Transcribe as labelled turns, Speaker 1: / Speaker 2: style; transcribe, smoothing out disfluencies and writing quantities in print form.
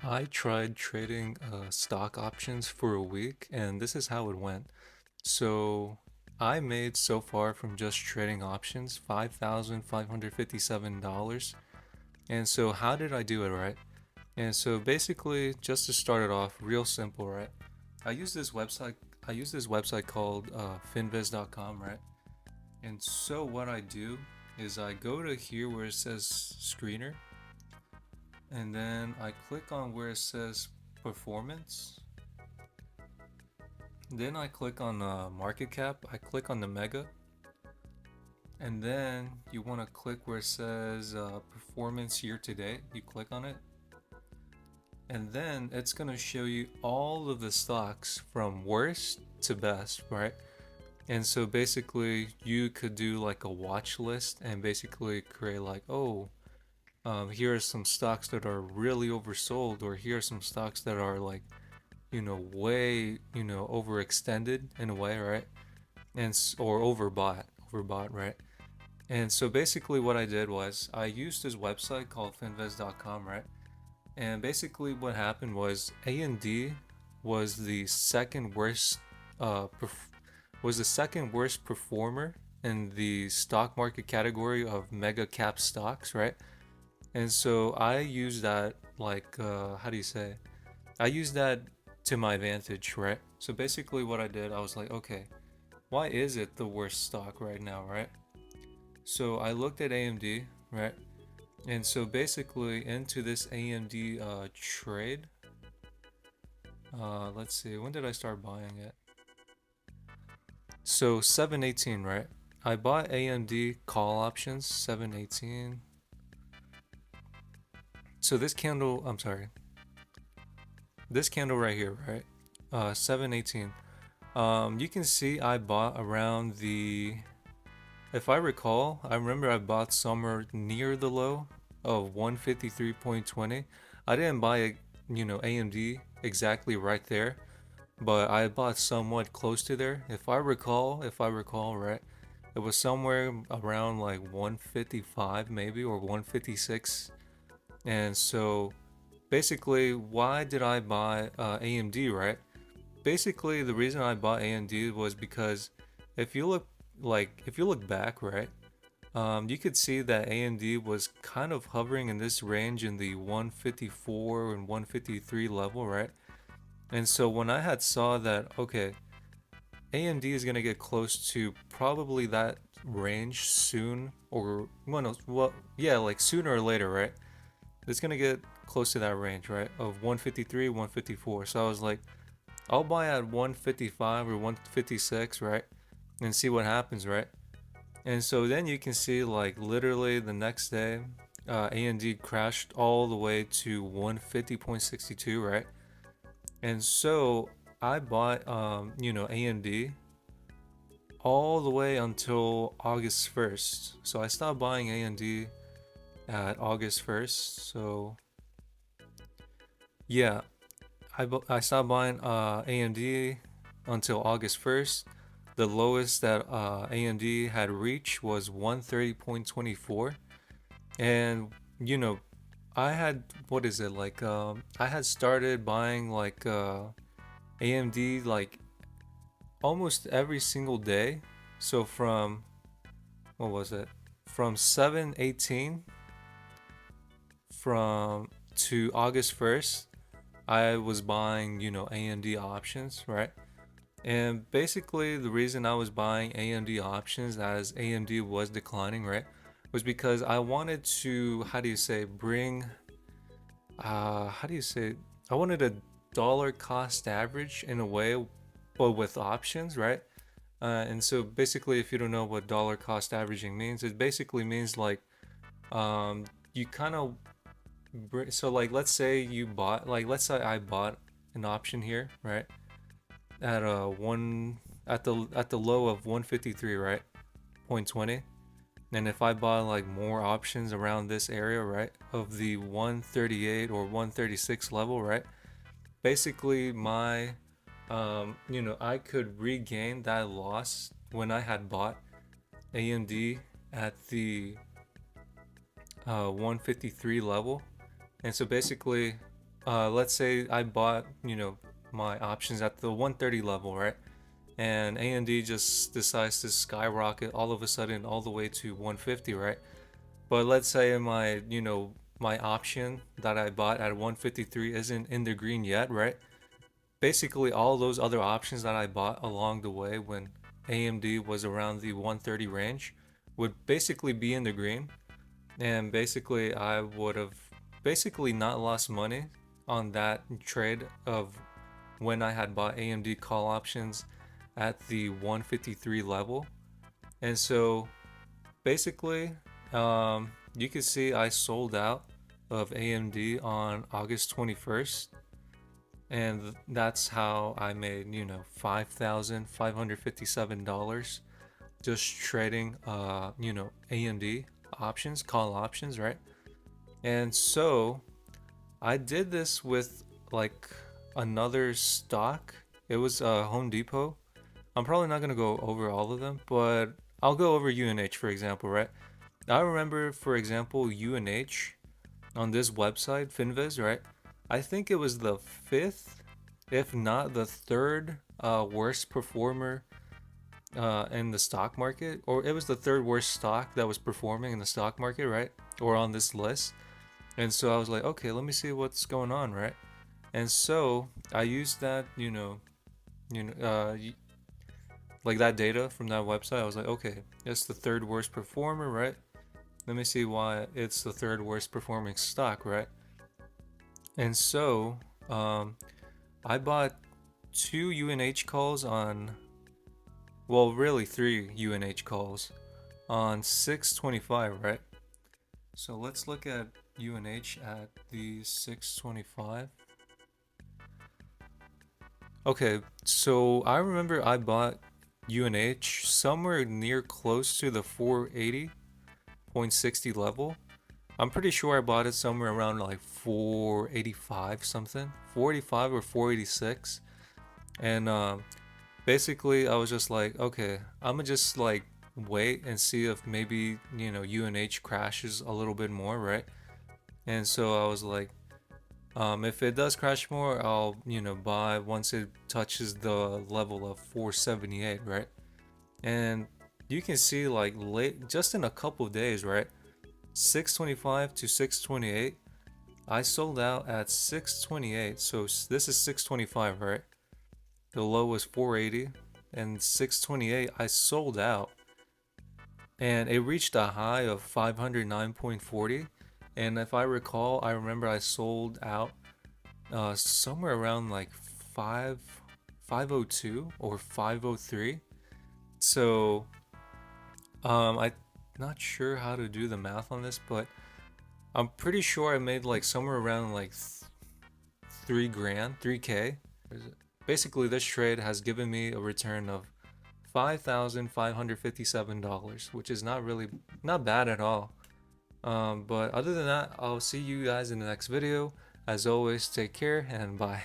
Speaker 1: I tried trading stock options for a week, and this is how it went. So I made so far from just trading options $5,557. And so, how did I do it, right? And so, basically, just to start it off, real simple, right? I use this website. I use this website called finviz.com, right? And so, what I do is I go to here where it says screener, and then I click on where it says performance. Then I click on market cap. I click on the mega, and then you want to click where it says performance year to date. You click on it, and then it's gonna show you all of the stocks from worst to best, right? And so basically, you could do like a watch list and basically create like, oh, here are some stocks that are really oversold, or here are some stocks that are like, way, overextended in a way, right? And or overbought, right? And so basically, what I did was I used this website called finvest.com, right? And basically, what happened was AMD was the second worst, was the second worst performer in the stock market category of mega cap stocks, right? And so I used that like, how do you say? I used that to my advantage, right? So basically, what I did, I was like, okay, why is it the worst stock right now, right? So I looked at AMD, right? And so basically into this AMD trade, let's see, when did I start buying it? So 718, right? I bought AMD call options 718. So this candle, I'm sorry, this candle right here, right? 718. You can see I bought around the, if I recall, I remember I bought somewhere near the low of 153.20. I didn't buy it, AMD exactly right there, but I bought somewhat close to there. If I recall, right, it was somewhere around like 155 maybe or 156. And so basically, why did I buy AMD, right? Basically, the reason I bought AMD was because if you look if you look back, right, you could see that AMD was kind of hovering in this range in the 154 and 153 level, right? And so when I had saw that, okay, AMD is gonna get close to probably that range soon, or well, no, well, yeah, like sooner or later, right? It's gonna get close to that range, right, of 153, 154. So I was like, I'll buy at 155 or 156, right, and see what happens, right? And so then you can see like literally the next day, AMD crashed all the way to 150.62, right? And so I bought, AMD all the way until August 1st. So I stopped buying AMD at August 1st. So yeah, I stopped buying AMD until August 1st. The lowest that AMD had reached was 130.24. And you know, I had, what is it, like I had started buying like AMD like almost every single day. So from, what was it? From 7/18 from to August 1st, I was buying, AMD options, right? And basically the reason I was buying AMD options as AMD was declining, right? Was because I wanted to, how do you say, bring how do you say it? I wanted a dollar cost average in a way, but with options, right? And so basically, if you don't know what dollar cost averaging means, it basically means like um, you kind of so like let's say you bought, like let's say I bought an option here, right? At one at the low of 153, right? Point 20. And if I buy like more options around this area, right, of the 138 or 136 level, right? Basically my I could regain that loss when I had bought AMD at the 153 level. And so basically let's say I bought, my options at the 130 level, right? And AMD just decides to skyrocket all of a sudden all the way to 150, right? But let's say my option that I bought at 153 isn't in the green yet, right? Basically, all those other options that I bought along the way when AMD was around the 130 range would basically be in the green, and basically I would have basically not lost money on that trade of when I had bought AMD call options at the 153 level. And so basically, you can see I sold out of AMD on August 21st, and that's how I made, $5,557 just trading, AMD options, call options, right? And so I did this with like another stock. It was Home Depot. I'm probably not gonna go over all of them, but I'll go over UNH for example, right? I remember, for example, UNH on this website, Finviz, right? I think it was the fifth, if not the third, worst performer in the stock market, or it was the third worst stock that was performing in the stock market, right? Or on this list. And so I was like, okay, let me see what's going on, right? And so I used that, you know, uh, like that data from that website. I was like, okay, it's the third worst performer, right? Let me see why it's the third worst performing stock, right? And so, I bought two UNH calls on, well, really three UNH calls on 625, right? So let's look at UNH at the 625. Okay, so I remember I bought UNH somewhere near close to the 480.60 level. I'm pretty sure I bought it somewhere around like 485 something, 485 or 486. And basically I was just like, okay, I'm gonna just like wait and see if maybe, UNH crashes a little bit more, right? And so I was like, if it does crash more, I'll, buy once it touches the level of 478, right? And you can see like late, just in a couple of days, right? 625 to 628. I sold out at 628. So this is 625, right? The low was 480, and 628 I sold out, and it reached a high of 509.40. And if I recall, I remember I sold out somewhere around like 502 or 503. So I'm not sure how to do the math on this, but I'm pretty sure I made like somewhere around like 3 grand, 3K. Basically, this trade has given me a return of $5,557, which is not bad at all. But other than that, I'll see you guys in the next video. As always, take care and bye.